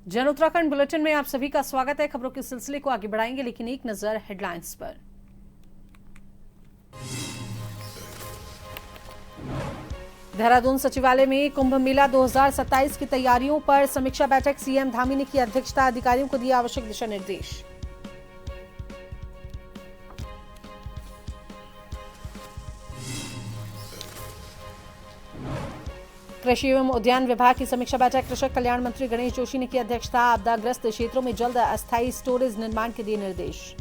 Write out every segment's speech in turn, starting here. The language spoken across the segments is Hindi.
जन उत्तराखंड बुलेटिन में आप सभी का स्वागत है। खबरों के सिलसिले को आगे बढ़ाएंगे, लेकिन एक नजर हेडलाइंस पर। देहरादून सचिवालय में कुंभ मेला 2027 की तैयारियों पर समीक्षा बैठक। सीएम धामी ने की अध्यक्षता, अधिकारियों को दिया आवश्यक दिशा निर्देश। कृषि एवं उद्यान विभाग की समीक्षा बैठक। कृषक कल्याण मंत्री गणेश जोशी ने की अध्यक्षता। आपदाग्रस्त क्षेत्रों में जल्द अस्थायी स्टोरेज निर्माण के दिए निर्देश।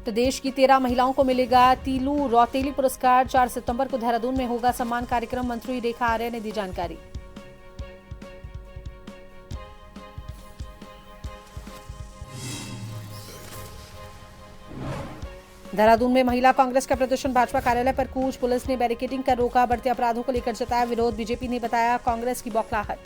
प्रदेश की 13 महिलाओं को मिलेगा तीलू रौतेली पुरस्कार। 4 सितंबर को देहरादून में होगा सम्मान कार्यक्रम। मंत्री रेखा आर्य ने दी जानकारी। देहरादून में महिला कांग्रेस का प्रदर्शन। भाजपा कार्यालय पर कूच, पुलिस ने बैरिकेडिंग कर रोका। बढ़ते अपराधों को लेकर जताया विरोध। बीजेपी ने बताया कांग्रेस की बौखलाहट।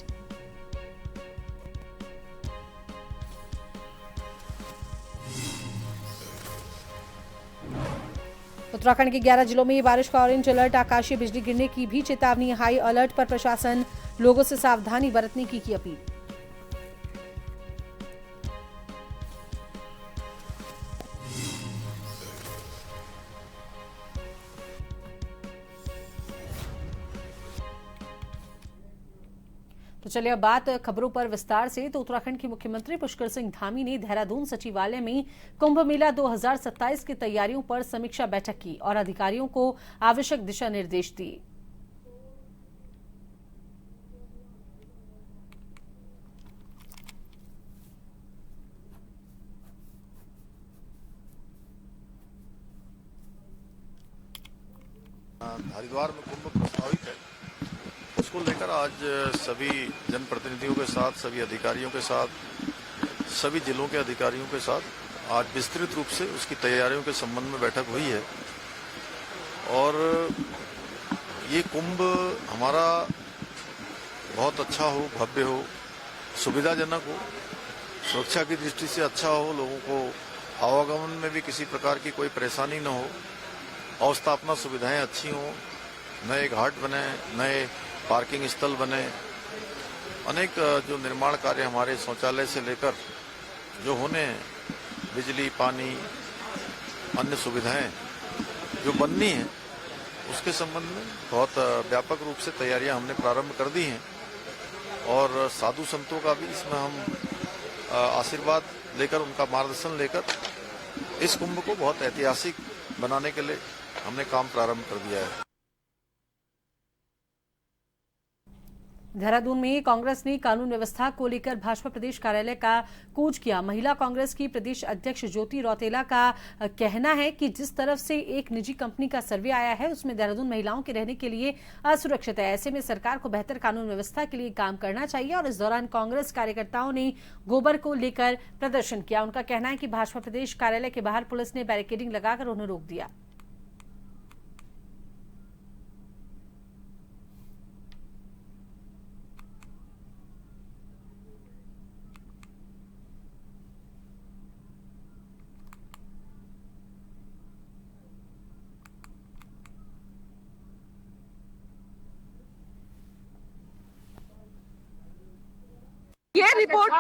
उत्तराखंड के 11 जिलों में बारिश का ऑरेंज अलर्ट। आकाशीय बिजली गिरने की भी चेतावनी। हाई अलर्ट पर प्रशासन। लोगों से सावधानी बरतने की अपील। तो चलिए अब बात खबरों पर विस्तार से। तो उत्तराखंड के मुख्यमंत्री पुष्कर सिंह धामी ने देहरादून सचिवालय में कुंभ मेला 2027 की तैयारियों पर समीक्षा बैठक की और अधिकारियों को आवश्यक दिशा निर्देश दिए। हरिद्वार में कुंभ प्रस्तावित है, उसको लेकर आज सभी जनप्रतिनिधियों के साथ, सभी अधिकारियों के साथ, सभी जिलों के अधिकारियों के साथ आज विस्तृत रूप से उसकी तैयारियों के संबंध में बैठक हुई है। और ये कुंभ हमारा बहुत अच्छा हो, भव्य हो, सुविधाजनक हो, सुरक्षा की दृष्टि से अच्छा हो, लोगों को आवागमन में भी किसी प्रकार की कोई परेशानी न हो, अवस्थापना सुविधाएं अच्छी हों, नए घाट बने, नए पार्किंग स्थल बने, अनेक जो निर्माण कार्य हमारे शौचालय से लेकर जो होने, बिजली, पानी, अन्य सुविधाएं जो बननी है, उसके संबंध में बहुत व्यापक रूप से तैयारियां हमने प्रारंभ कर दी हैं। और साधु संतों का भी इसमें हम आशीर्वाद लेकर, उनका मार्गदर्शन लेकर इस कुंभ को बहुत ऐतिहासिक बनाने के लिए हमने काम प्रारंभ कर दिया है। देहरादून में कांग्रेस ने कानून व्यवस्था को लेकर भाजपा प्रदेश कार्यालय का कूच किया। महिला कांग्रेस की प्रदेश अध्यक्ष ज्योति रौतेला का कहना है कि जिस तरफ से एक निजी कंपनी का सर्वे आया है उसमें देहरादून महिलाओं के रहने के लिए असुरक्षित है। ऐसे में सरकार को बेहतर कानून व्यवस्था के लिए काम करना चाहिए। और इस दौरान कांग्रेस कार्यकर्ताओं ने गोबर को लेकर प्रदर्शन किया। उनका कहना है कि भाजपा प्रदेश कार्यालय के बाहर पुलिस ने बैरिकेडिंग लगाकर उन्हें रोक दिया। ये रिपोर्ट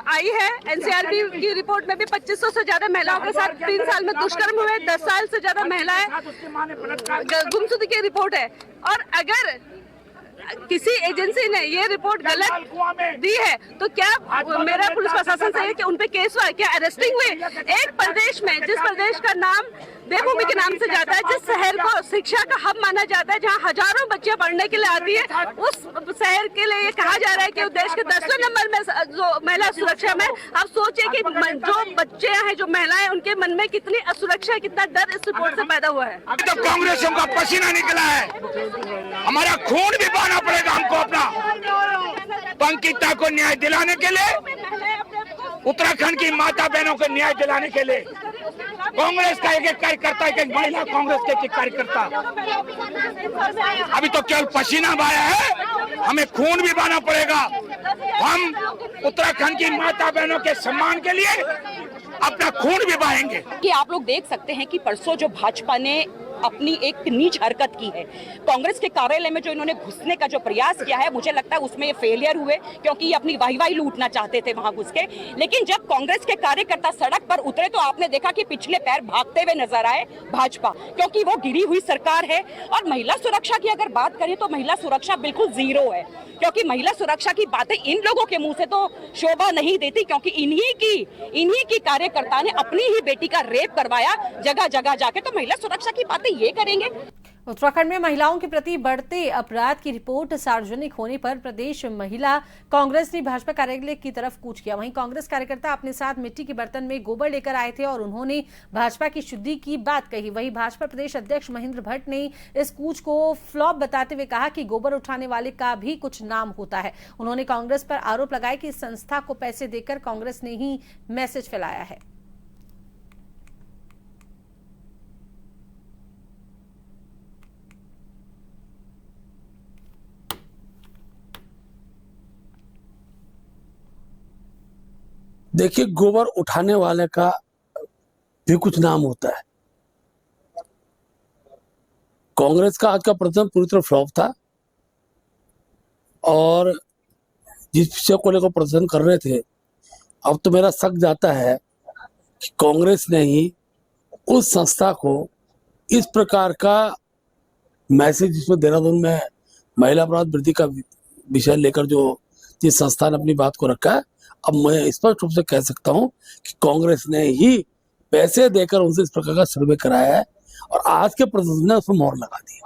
आई है एनसीआरबी की रिपोर्ट में भी 2500 से ज्यादा महिलाओं के साथ 3 साल में दुष्कर्म हुए, 10 साल से ज्यादा महिलाएं गुमशुदगी की रिपोर्ट है। और अगर किसी एजेंसी ने ये रिपोर्ट गलत दी है तो क्या मेरा पुलिस प्रशासन से है कि उन पे केस हुआ, क्या अरेस्टिंग हुई? एक प्रदेश में, जिस प्रदेश का नाम देवभूमि के नाम से जाता है, जिस शहर को शिक्षा का हब माना जाता है, जहां हजारों बच्चे पढ़ने के लिए आती है, उस शहर के लिए ये कहा जा रहा है कि देश के 10वें नंबर में जो महिला सुरक्षा में। आप सोचिए कि जो बच्चे हैं, जो महिलाएं, उनके मन में कितनी असुरक्षा, कितना डर इस रिपोर्ट से पैदा हुआ है। अभी तो कांग्रेसियों का पसीना निकला है, हमारा खून भी बहाना पड़ेगा हमको अपना। अंकिता को न्याय दिलाने के लिए, उत्तराखंड की माता बहनों को न्याय दिलाने के लिए कांग्रेस का एक एक कार्यकर्ता, एक एक महिला कांग्रेस के एक एक कार्यकर्ता अभी तो केवल पसीना बहाया है, हमें खून भी बहाना पड़ेगा। हम उत्तराखंड की माता बहनों के सम्मान के लिए अपना खून भी बहाएंगे। कि आप लोग देख सकते हैं कि परसों जो भाजपा ने अपनी एक नीच हरकत की है, कांग्रेस के कार्यालय में जो इन्होंने घुसने का जो प्रयास किया है, मुझे लगता है उसमें ये फेलियर हुए, क्योंकि ये अपनी वाही लूटना चाहते थे वहां घुस के। लेकिन जब कांग्रेस के कार्यकर्ता सड़क पर उतरे तो आपने देखा कि पिछले पैर भागते हुए नजर आए भाजपा, क्योंकि वो गिरी हुई सरकार है। और महिला सुरक्षा की अगर बात करें तो महिला सुरक्षा बिल्कुल जीरो है, क्योंकि महिला सुरक्षा की बातें इन लोगों के मुंह से तो शोभा नहीं देती, क्योंकि इन्हीं की कार्यकर्ता ने अपनी ही बेटी का रेप करवाया जगह जगह जाके, तो महिला सुरक्षा की बातें ये करेंगे। उत्तराखंड में महिलाओं के प्रति बढ़ते अपराध की रिपोर्ट सार्वजनिक होने पर प्रदेश महिला कांग्रेस ने भाजपा कार्यालय की तरफ कूच किया। वहीं कांग्रेस कार्यकर्ता अपने साथ मिट्टी के बर्तन में गोबर लेकर आए थे और उन्होंने भाजपा की शुद्धि की बात कही। वहीं भाजपा प्रदेश अध्यक्ष महेंद्र भट्ट ने इस कूच को फ्लॉप बताते हुए कहा कि गोबर उठाने वाले का भी कुछ नाम होता है। उन्होंने कांग्रेस पर आरोप लगाया कि इस संस्था को पैसे देकर कांग्रेस ने ही मैसेज फैलाया है। देखिए, गोबर उठाने वाले का भी कुछ नाम होता है। कांग्रेस का आज का प्रदर्शन पूरी तरह फ्लॉप था और जिस विषय को लेकर प्रदर्शन कर रहे थे, अब तो मेरा शक जाता है कि कांग्रेस ने ही उस संस्था को इस प्रकार का मैसेज, जिसमें देहरादून में महिला अपराध वृद्धि का विषय लेकर जो जिस संस्था ने अपनी बात को रखा है, अब मैं स्पष्ट रूप से कह सकता हूं कि कांग्रेस ने ही पैसे देकर उनसे इस प्रकार का सर्वे कराया है और आज के प्रदर्शन ने उसमें मोहर लगा दी।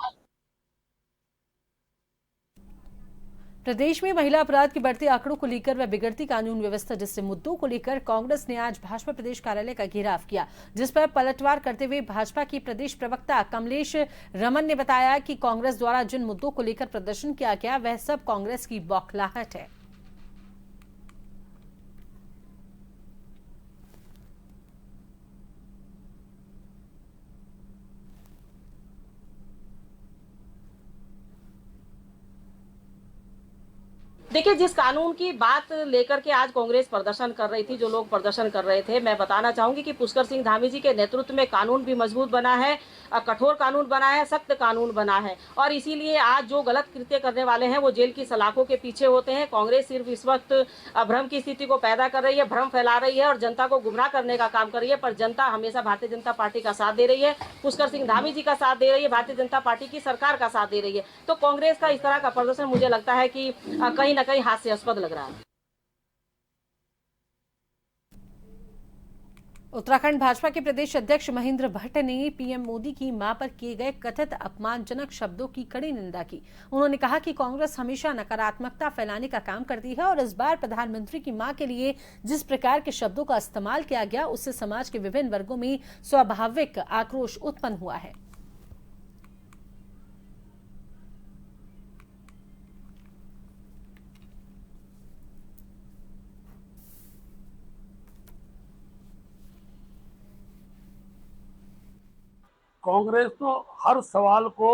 प्रदेश में महिला अपराध के बढ़ते आंकड़ों को लेकर व बिगड़ती कानून व्यवस्था जैसे मुद्दों को लेकर कांग्रेस ने आज भाजपा प्रदेश कार्यालय का घेराव किया, जिस पर पलटवार करते हुए भाजपा की प्रदेश प्रवक्ता कमलेश रमन ने बताया कि कांग्रेस द्वारा जिन मुद्दों को लेकर प्रदर्शन किया गया वह सब कांग्रेस की बौखलाहट है। देखिए, जिस कानून की बात लेकर के आज कांग्रेस प्रदर्शन कर रही थी, जो लोग प्रदर्शन कर रहे थे, मैं बताना चाहूंगी कि पुष्कर सिंह धामी जी के नेतृत्व में कानून भी मजबूत बना है, कठोर कानून बना है, सख्त कानून बना है और इसीलिए आज जो गलत कृत्य करने वाले हैं वो जेल की सलाखों के पीछे होते हैं। कांग्रेस सिर्फ इस वक्त भ्रम की स्थिति को पैदा कर रही है, भ्रम फैला रही है और जनता को गुमराह करने का काम कर रही है, पर जनता हमेशा भारतीय जनता पार्टी का साथ दे रही है, पुष्कर सिंह धामी जी का साथ दे रही है, भारतीय जनता पार्टी की सरकार का साथ दे रही है। तो कांग्रेस का इस तरह का प्रदर्शन मुझे लगता है कि कहीं ना कहीं हास्यास्पद लग रहा है। उत्तराखंड भाजपा के प्रदेश अध्यक्ष महेंद्र भट्ट ने पीएम मोदी की मां पर किए गए कथित अपमानजनक शब्दों की कड़ी निंदा की। उन्होंने कहा कि कांग्रेस हमेशा नकारात्मकता फैलाने का काम करती है और इस बार प्रधानमंत्री की मां के लिए जिस प्रकार के शब्दों का इस्तेमाल किया गया उससे समाज के विभिन्न वर्गों में स्वाभाविक आक्रोश उत्पन्न हुआ है। कांग्रेस तो हर सवाल को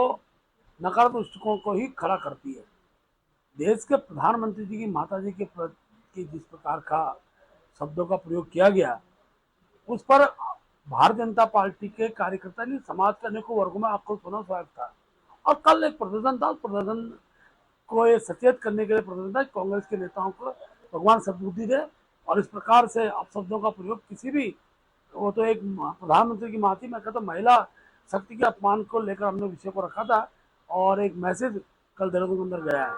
नकारात्मक दृष्टिकोण को ही खड़ा करती है। देश के प्रधानमंत्री जी की माता जी के प्रति जिस प्रकार का शब्दों का प्रयोग किया गया, उस पर भारतीय जनता पार्टी के कार्यकर्ता ने समाज के अनेकों वर्गों में आक्रोश होना स्वाभाविक था और कल एक प्रदर्शन था। उस प्रदर्शन को ये सचेत करने के लिए प्रदर्शन था, कांग्रेस के नेताओं को भगवान सद्बुद्धि दे और इस प्रकार से अपशब्दों का प्रयोग किसी भी, वो तो एक प्रधानमंत्री की माँ थी, मैं कहता महिला शक्ति के अपमान को लेकर हमने विषय को रखा था और एक मैसेज कल देहरादून के अंदर गया है।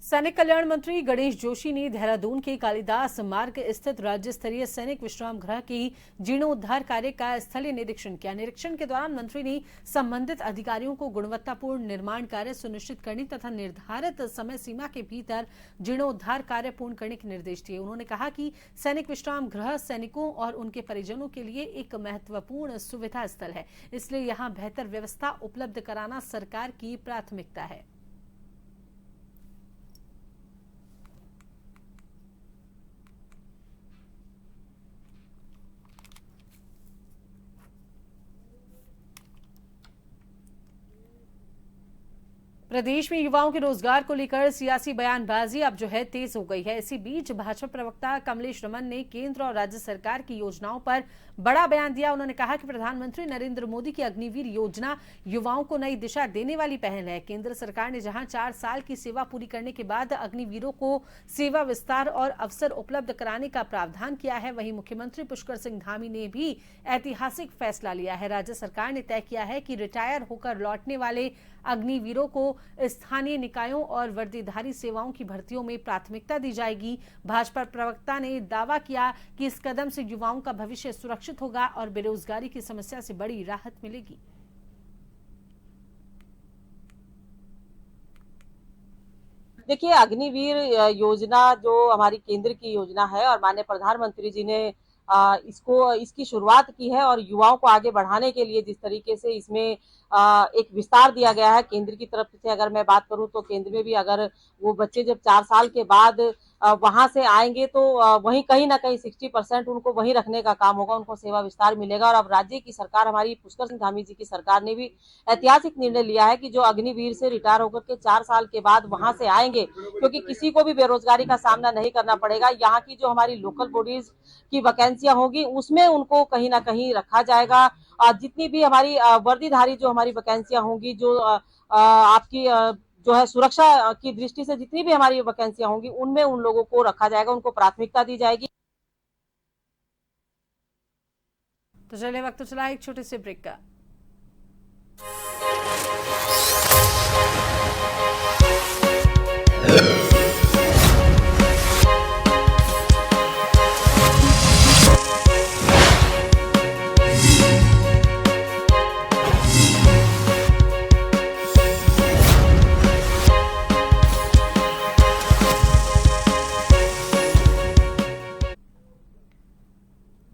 सैनिक कल्याण मंत्री गणेश जोशी ने देहरादून के कालिदास मार्ग स्थित राज्य स्तरीय सैनिक विश्राम गृह की जीर्णोद्धार कार्य का स्थलीय निरीक्षण किया। निरीक्षण के दौरान मंत्री ने संबंधित अधिकारियों को गुणवत्तापूर्ण निर्माण कार्य सुनिश्चित करने तथा निर्धारित समय सीमा के भीतर जीर्णोद्धार कार्य पूर्ण करने के निर्देश दिए। उन्होंने कहा कि सैनिक विश्राम गृह सैनिकों और उनके परिजनों के लिए एक महत्वपूर्ण सुविधा स्थल है, इसलिए यहां बेहतर व्यवस्था उपलब्ध कराना सरकार की प्राथमिकता है। प्रदेश में युवाओं के रोजगार को लेकर सियासी बयानबाजी अब जो है तेज हो गई है। इसी बीच भाजपा प्रवक्ता कमलेश रमन ने केंद्र और राज्य सरकार की योजनाओं पर बड़ा बयान दिया। उन्होंने कहा कि प्रधानमंत्री नरेंद्र मोदी की अग्निवीर योजना युवाओं को नई दिशा देने वाली पहल है। केंद्र सरकार ने जहां 4 साल की सेवा पूरी करने के बाद अग्निवीरों को सेवा विस्तार और अवसर उपलब्ध कराने का प्रावधान किया है, वहीं मुख्यमंत्री पुष्कर सिंह धामी ने भी ऐतिहासिक फैसला लिया है। राज्य सरकार ने तय किया है कि रिटायर होकर लौटने वाले अग्निवीरों को स्थानीय निकायों और वर्दीधारी सेवाओं की भर्तियों में प्राथमिकता दी जाएगी। भाजपा प्रवक्ता ने दावा किया कि इस कदम से युवाओं का भविष्य सुरक्षित होगा और बेरोजगारी की समस्या से बड़ी राहत मिलेगी। देखिए, अग्निवीर योजना जो हमारी केंद्र की योजना है और माननीय प्रधानमंत्री जी ने इसकी शुरुआत की है और युवाओं को आगे बढ़ाने के लिए जिस तरीके से इसमें एक विस्तार दिया गया है केंद्र की तरफ से, अगर मैं बात करूं तो केंद्र में भी अगर वो बच्चे जब 4 साल के बाद वहां से आएंगे तो वहीं कहीं ना कहीं 60% उनको वहीं रखने का काम होगा, उनको सेवा विस्तार मिलेगा। और अब राज्य की सरकार, हमारी पुष्कर सिंह धामी जी की सरकार ने भी ऐतिहासिक निर्णय लिया है कि जो अग्निवीर से रिटायर होकर के 4 साल के बाद वहां से आएंगे, क्योंकि किसी को भी बेरोजगारी का सामना नहीं करना पड़ेगा, यहाँ की जो हमारी लोकल बॉडीज की वैकेंसियां होगी उसमें उनको कहीं ना कहीं रखा जाएगा। जितनी भी हमारी वर्दीधारी जो हमारी वैकेंसियां होंगी, जो आपकी जो है सुरक्षा की दृष्टि से जितनी भी हमारी वैकेंसियां होंगी उनमें उन लोगों को रखा जाएगा, उनको प्राथमिकता दी जाएगी। तो चलिए वक्त चला एक छोटे से ब्रेक का।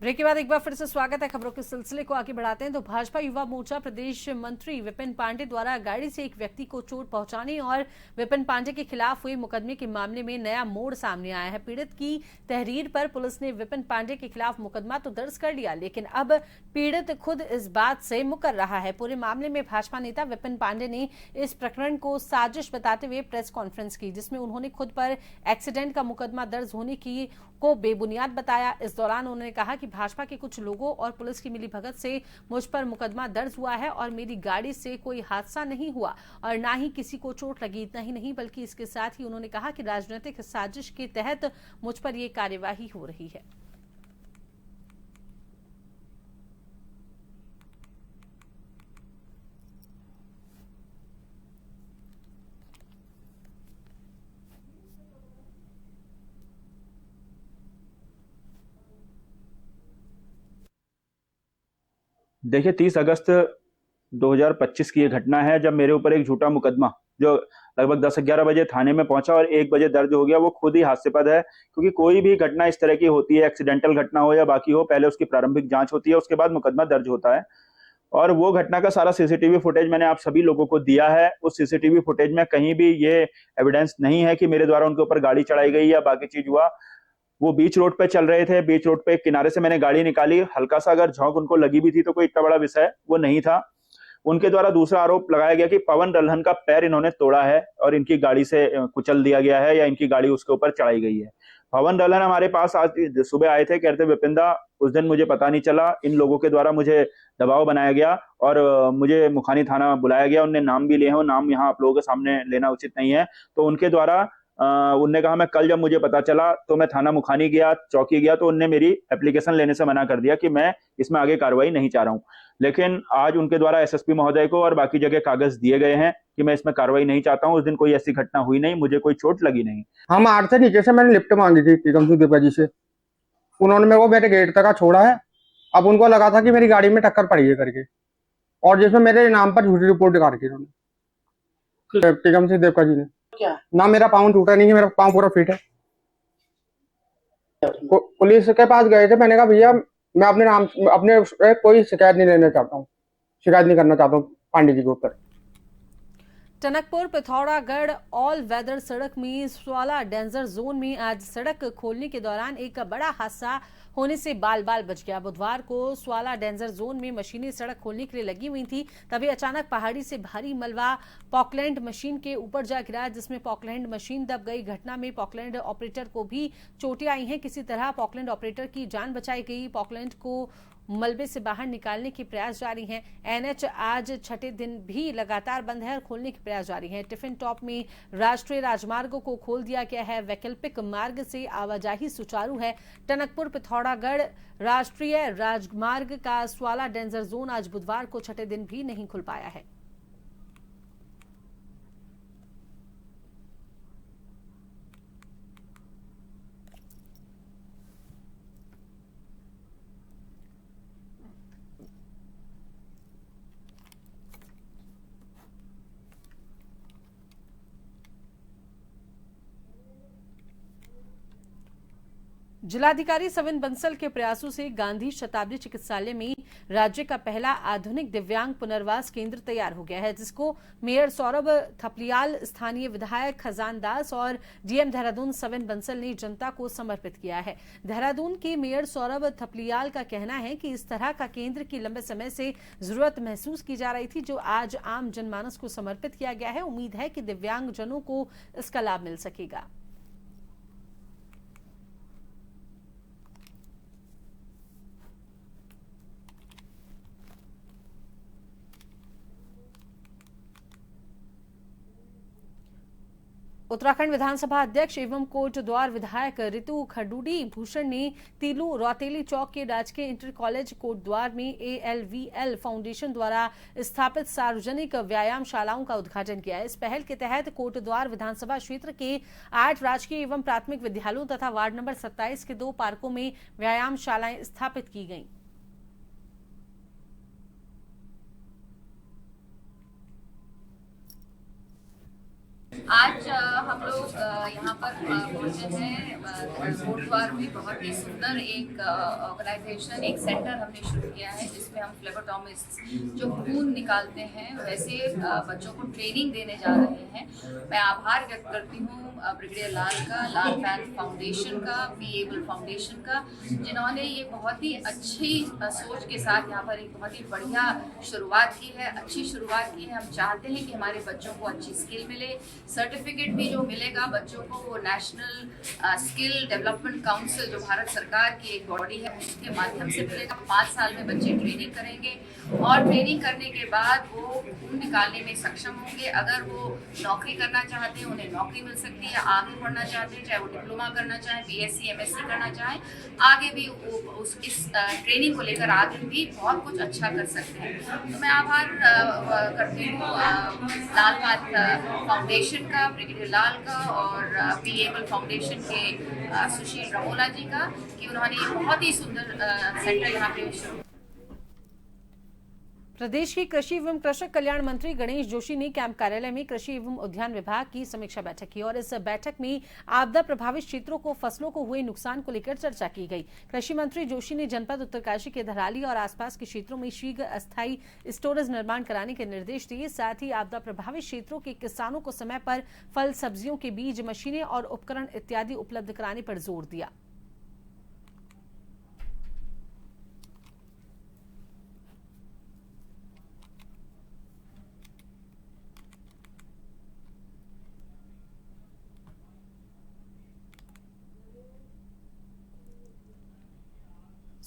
ब्रेक के बाद एक बार फिर से स्वागत है। खबरों के सिलसिले को आगे बढ़ाते हैं तो भाजपा युवा मोर्चा प्रदेश मंत्री विपिन पांडे द्वारा गाड़ी से एक व्यक्ति को चोट पहुंचाने और विपिन पांडे के खिलाफ हुए मुकदमे के मामले में नया मोड़ सामने आया है। पीड़ित की तहरीर पर पुलिस ने विपिन पांडे के खिलाफ मुकदमा तो दर्ज कर लिया, लेकिन अब पीड़ित खुद इस बात से मुकर रहा है। पूरे मामले में भाजपा नेता विपिन पांडे ने इस प्रकरण को साजिश बताते हुए प्रेस कॉन्फ्रेंस की, जिसमें उन्होंने खुद पर एक्सीडेंट का मुकदमा दर्ज होने की को बेबुनियाद बताया। इस दौरान उन्होंने कहा कि भाजपा के कुछ लोगों और पुलिस की मिलीभगत से मुझ पर मुकदमा दर्ज हुआ है और मेरी गाड़ी से कोई हादसा नहीं हुआ और ना ही किसी को चोट लगी। इतना ही नहीं बल्कि इसके साथ ही उन्होंने कहा कि राजनीतिक साजिश के तहत मुझ पर यह कार्यवाही हो रही है। देखिए, 30 अगस्त 2025 की ये घटना है जब मेरे ऊपर एक झूठा मुकदमा जो लगभग 10-11 बजे थाने में पहुंचा और 1 बजे दर्ज हो गया, वो खुद ही हास्यास्पद है। क्योंकि कोई भी घटना इस तरह की होती है, एक्सीडेंटल घटना हो या बाकी हो, पहले उसकी प्रारंभिक जांच होती है, उसके बाद मुकदमा दर्ज होता है। और वो घटना का सारा सीसीटीवी फुटेज मैंने आप सभी लोगों को दिया है। उस सीसीटीवी फुटेज में कहीं भी ये एविडेंस नहीं है कि मेरे द्वारा उनके ऊपर गाड़ी चढ़ाई गई या बाकी चीज हुआ। वो बीच रोड पे चल रहे थे, बीच रोड पे किनारे से मैंने गाड़ी निकाली, हल्का सा अगर झोंक उनको लगी भी थी तो कोई इतना बड़ा विषय वो नहीं था। उनके द्वारा दूसरा आरोप लगाया गया कि पवन दलहन का पैर इन्होंने तोड़ा है और इनकी गाड़ी से कुचल दिया गया है या इनकी गाड़ी उसके ऊपर चढ़ाई गई है। पवन दलहन हमारे पास आज सुबह आए थे, कहते विपिंदा उस दिन मुझे पता नहीं चला, इन लोगों के द्वारा मुझे दबाव बनाया गया और मुझे मुखानी थाना बुलाया गया। उनने नाम भी लिए हैं, नाम यहाँ आप लोगों के सामने लेना उचित नहीं है। तो उनके द्वारा उनने कहा, मैं कल जब मुझे पता चला तो मैं थाना मुखानी गया, चौकी गया, तो उनने मेरी एप्लीकेशन लेने से मना कर दिया कि मैं इसमें आगे कार्रवाई नहीं चाह रहा हूं। लेकिन आज उनके द्वारा एसएसपी महोदय को और बाकी जगह कागज दिए गए हैं कि मैं इसमें कार्रवाई नहीं चाहता हूं। उस दिन कोई ऐसी घटना हुई नहीं, मुझे कोई चोट लगी नहीं। हम आठ से नीचे से मैंने लिफ्ट मांगी थी टीकम सिंह देवका जी से, उन्होंने मेरे को मेरे गेट तक छोड़ा है। अब उनको लगा था कि मेरी गाड़ी में टक्कर पड़ी है करके, और जिसमें मेरे नाम पर झूठी रिपोर्ट दिखा रखी उन्होंने, टीकम सिंह देवका जी ने। क्या ना मेरा पाँव टूटा नहीं है, मेरा पाँव पूरा फिट है। पुलिस के पास गए थे, मैंने कहा भैया मैं अपने नाम अपने कोई शिकायत नहीं लेना चाहता हूँ, शिकायत नहीं करना चाहता हूँ पांडे जी के ऊपर। टनकपुर पिथौरागढ़ ऑल वेदर सड़क में स्वाला डेंजर जोन में आज सड़क खोलने के दौरान एक बड़ा हादसा होने से बाल बाल बच गया। बुधवार को स्वाला डेंजर जोन में मशीनें सड़क खोलने के लिए लगी हुई थी, तभी अचानक पहाड़ी से भारी मलबा पॉकलैंड मशीन के ऊपर जा गिरा, जिसमें पॉकलैंड मशीन दब गई। घटना में पॉकलैंड ऑपरेटर को भी चोटें आई हैं। किसी तरह पॉकलैंड ऑपरेटर की जान बचाई गई। पॉकलैंड को मलबे से बाहर निकालने के प्रयास जारी हैं। एनएच आज छठे दिन भी लगातार बंद है और खोलने के प्रयास जारी हैं। टिफिन टॉप में राष्ट्रीय राजमार्गों को खोल दिया गया है। वैकल्पिक मार्ग से आवाजाही सुचारू है। टनकपुर पिथौरागढ़ राष्ट्रीय राजमार्ग का स्वाला डेंजर जोन आज बुधवार को छठे दिन भी नहीं खुल पाया है। जिलाधिकारी सविन बंसल के प्रयासों से गांधी शताब्दी चिकित्सालय में राज्य का पहला आधुनिक दिव्यांग पुनर्वास केंद्र तैयार हो गया है, जिसको मेयर सौरभ थपलियाल, स्थानीय विधायक खजान दास और डीएम देहरादून सविन बंसल ने जनता को समर्पित किया है। देहरादून के मेयर सौरभ थपलियाल का कहना है कि इस तरह का केंद्र की लंबे समय से जरूरत महसूस की जा रही थी, जो आज आम जनमानस को समर्पित किया गया है। उम्मीद है कि दिव्यांग जनों को इसका लाभ मिल सकेगा। उत्तराखंड विधानसभा अध्यक्ष एवं कोटद्वार विधायक ऋतु खडूडी भूषण ने तीलू रौतेली चौक के राजकीय इंटर कॉलेज कोटद्वार में ALVL फाउंडेशन द्वारा स्थापित सार्वजनिक व्यायाम शालाओं का उद्घाटन किया। इस पहल के तहत कोटद्वार विधानसभा क्षेत्र के 8 राजकीय एवं प्राथमिक विद्यालयों तथा वार्ड नंबर 27 के 2 पार्कों में व्यायाम शालाएं स्थापित की गईं। आज हम लोग यहाँ पर पहुँचे हैं कोटद्वार में। बहुत ही सुंदर एक ऑर्गेनाइजेशन, एक सेंटर हमने शुरू किया है, जिसमें हम फ्लेबोटॉमिस्ट जो खून निकालते हैं वैसे बच्चों को ट्रेनिंग देने जा रहे हैं। मैं आभार व्यक्त करती हूँ ब्रिगेडियर लाल का, लाल पैंथ फाउंडेशन का, बीएबल फाउंडेशन का, जिन्होंने ये बहुत ही अच्छी सोच के साथ यहाँ पर एक बहुत ही बढ़िया शुरुआत की है, अच्छी शुरुआत की है। हम चाहते हैं कि हमारे बच्चों को अच्छी स्किल मिले, सर्टिफिकेट भी जो मिलेगा बच्चों को वो नेशनल स्किल डेवलपमेंट काउंसिल जो भारत सरकार की एक बॉडी है उसके माध्यम से मिलेगा। 5 साल में बच्चे ट्रेनिंग करेंगे और ट्रेनिंग करने के बाद वो खून निकालने में सक्षम होंगे। अगर वो नौकरी करना चाहते हैं उन्हें नौकरी मिल सकती है, आगे पढ़ना चाहते हैं चाहे वो डिप्लोमा करना चाहें, BSc MSc करना चाहें, आगे भी वो इस ट्रेनिंग को लेकर आगे भी बहुत कुछ अच्छा कर सकते हैं। तो मैं आभार करती हूँ लाल पैंथ फाउंडेशन का, ब्रिगेडियर लाल का और बीएबल फाउंडेशन के सुशील रमोला जी का कि उन्होंने बहुत ही सुंदर सेंटर यहाँ पे शुरू। प्रदेश की कृषि एवं कृषक कल्याण मंत्री गणेश जोशी ने कैंप कार्यालय में कृषि एवं उद्यान विभाग की समीक्षा बैठक की और इस बैठक में आपदा प्रभावित क्षेत्रों को फसलों को हुए नुकसान को लेकर चर्चा की गई। कृषि मंत्री जोशी ने जनपद उत्तरकाशी के धराली और आसपास के क्षेत्रों में शीघ्र अस्थायी स्टोरेज निर्माण कराने के निर्देश दिए। साथ ही आपदा प्रभावित क्षेत्रों के किसानों को समय पर फल सब्जियों के बीज, मशीनें और उपकरण इत्यादि उपलब्ध कराने पर जोर दिया।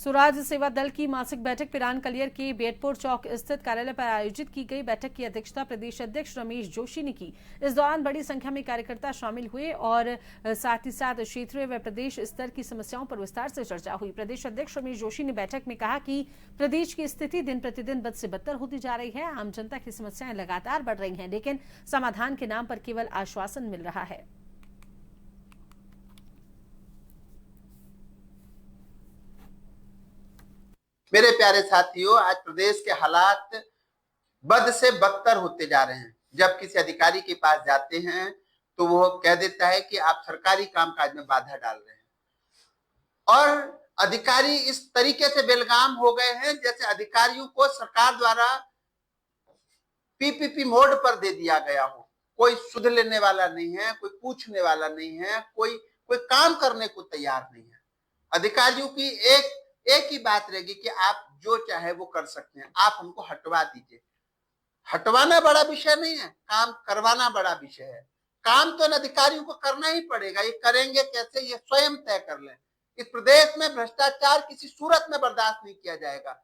स्वराज सेवा दल की मासिक बैठक पिरान कलियर के बेटपुर चौक स्थित कार्यालय पर आयोजित की गई। बैठक की अध्यक्षता प्रदेश अध्यक्ष रमेश जोशी ने की। इस दौरान बड़ी संख्या में कार्यकर्ता शामिल हुए और साथ ही साथ क्षेत्रीय व प्रदेश स्तर की समस्याओं पर विस्तार से चर्चा हुई। प्रदेश अध्यक्ष रमेश जोशी ने बैठक में कहा कि प्रदेश की स्थिति दिन प्रतिदिन बद से बदतर होती जा रही है। आम जनता की समस्याएं लगातार बढ़ रही हैं, लेकिन समाधान के नाम पर केवल आश्वासन मिल रहा है। मेरे प्यारे साथियों, आज प्रदेश के हालात बद से बदतर होते जा रहे हैं। जब किसी अधिकारी के पास जाते हैं तो वो कह देता है कि आप सरकारी कामकाज में बाधा डाल रहे हैं, और अधिकारी इस तरीके से बेलगाम हो गए हैं जैसे अधिकारियों को सरकार द्वारा पीपीपी मोड पर दे दिया गया हो। कोई सुध लेने वाला नहीं है, कोई पूछने वाला नहीं है, कोई काम करने को तैयार नहीं है। अधिकारियों की एक ही बात रहेगी कि आप जो चाहे वो कर सकते हैं, आप हमको हटवा दीजिए। हटवाना बड़ा विषय नहीं है, काम करवाना बड़ा विषय है। काम तो इन अधिकारियों को करना ही पड़ेगा। ये करेंगे कैसे, ये स्वयं तय कर लें। इस प्रदेश में भ्रष्टाचार किसी सूरत में बर्दाश्त नहीं किया जाएगा।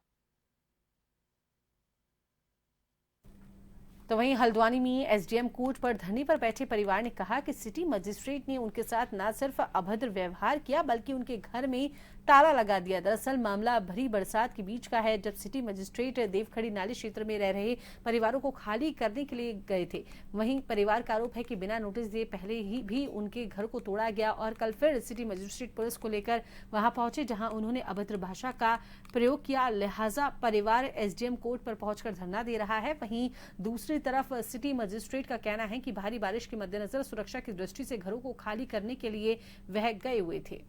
तो वहीं हल्द्वानी में एसडीएम कोर्ट पर धरने पर बैठे परिवार ने कहा कि सिटी मजिस्ट्रेट ने उनके साथ न सिर्फ अभद्र व्यवहार किया बल्कि उनके घर में ताला लगा दिया। दरअसल मामला भरी बरसात के बीच का है, जब सिटी मजिस्ट्रेट देवखड़ी नाली क्षेत्र में रह रहे परिवारों को खाली करने के लिए गए थे। वहीं परिवार का आरोप है कि बिना नोटिस दिए पहले ही भी उनके घर को तोड़ा गया और कल फिर सिटी मजिस्ट्रेट पुलिस को लेकर वहां पहुंचे, जहां उन्होंने अभद्र भाषा का प्रयोग किया। लिहाजा परिवार एसडीएम कोर्ट पर पहुंचकर धरना दे रहा है। वहीं दूसरी तरफ सिटी मजिस्ट्रेट का कहना है कि भारी बारिश के मद्देनजर सुरक्षा की दृष्टि से घरों को खाली करने के लिए वह गए हुए थे।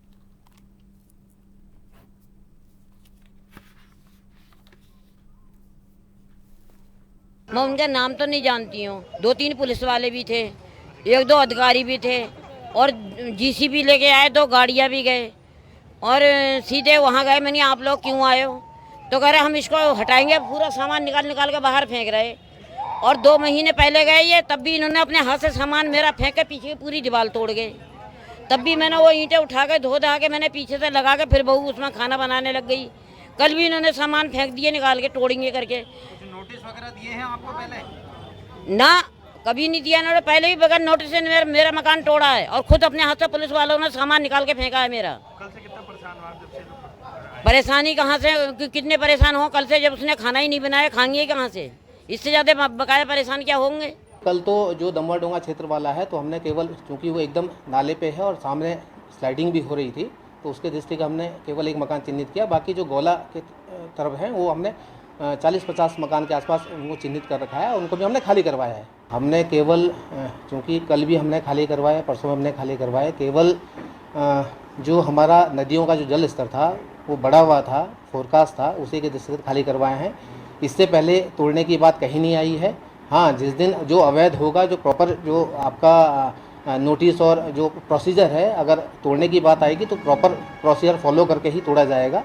मैं उनका नाम तो नहीं जानती हूँ। 2-3 पुलिस वाले भी थे, 1-2 अधिकारी भी थे, और जीसीबी लेके आए, 2 गाड़ियाँ भी गए और सीधे वहाँ गए। मैंने आप लोग क्यों आए हो, तो कह रहे हम इसको हटाएंगे। पूरा सामान निकाल के बाहर फेंक रहे। और 2 महीने पहले गए ये, तब भी इन्होंने अपने हाथ से सामान मेरा फेंक के पीछे पूरी दीवार तोड़ गए। तब भी मैंने वो ईंटें उठा के धो धा के मैंने पीछे से लगा के फिर बहू उसमें खाना बनाने लग गई। कल भी इन्होंने सामान फेंक दिए निकाल के, तोड़ेंगे करके। नोटिस वगैरह दिए हैं आपको पहले? ना, कभी नहीं दिया इन्होंने। पहले भी बगैर नोटिस से मेरा मकान तोड़ा है और खुद अपने हाथ से पुलिस वालों ने सामान निकाल के फेंका है मेरा। कल से कितना परेशान हुआ जब से? परेशानी कहाँ से, कितने परेशान हो कल से, जब उसने खाना ही नहीं बनाया, खाएंगे कहाँ से? इससे ज़्यादा बकाया परेशान क्या होंगे। कल तो जो दमवा डोंगा क्षेत्र वाला है, तो हमने केवल, चूँकि वो एकदम नाले पे है और सामने स्लाइडिंग भी हो रही थी, तो उसके दृष्टि हमने केवल एक मकान चिन्हित किया। बाकी जो गोला के तरफ हैं वो हमने 40-50 मकान के आसपास उनको चिन्हित कर रखा है, उनको भी हमने खाली करवाया है। हमने केवल, चूँकि कल भी हमने खाली करवाया, परसों में हमने खाली करवाया, केवल जो हमारा नदियों का जो जल स्तर था वो बढ़ा हुआ था, फोरकास्ट था, उसी के दृष्टि से खाली करवाए हैं। इससे पहले तोड़ने की बात कहीं नहीं आई है। हाँ, जिस दिन जो अवैध होगा, जो प्रॉपर जो आपका नोटिस और जो प्रोसीजर है, अगर तोड़ने की बात आएगी तो प्रॉपर प्रोसीजर फॉलो करके ही तोड़ा जाएगा।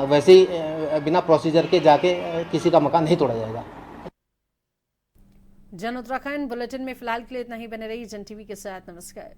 वैसे ही बिना प्रोसीजर के जाके किसी का मकान नहीं तोड़ा जाएगा। जन उत्तराखंड बुलेटिन में फिलहाल के लिए इतना ही। बने रही जन टीवी के साथ। नमस्कार।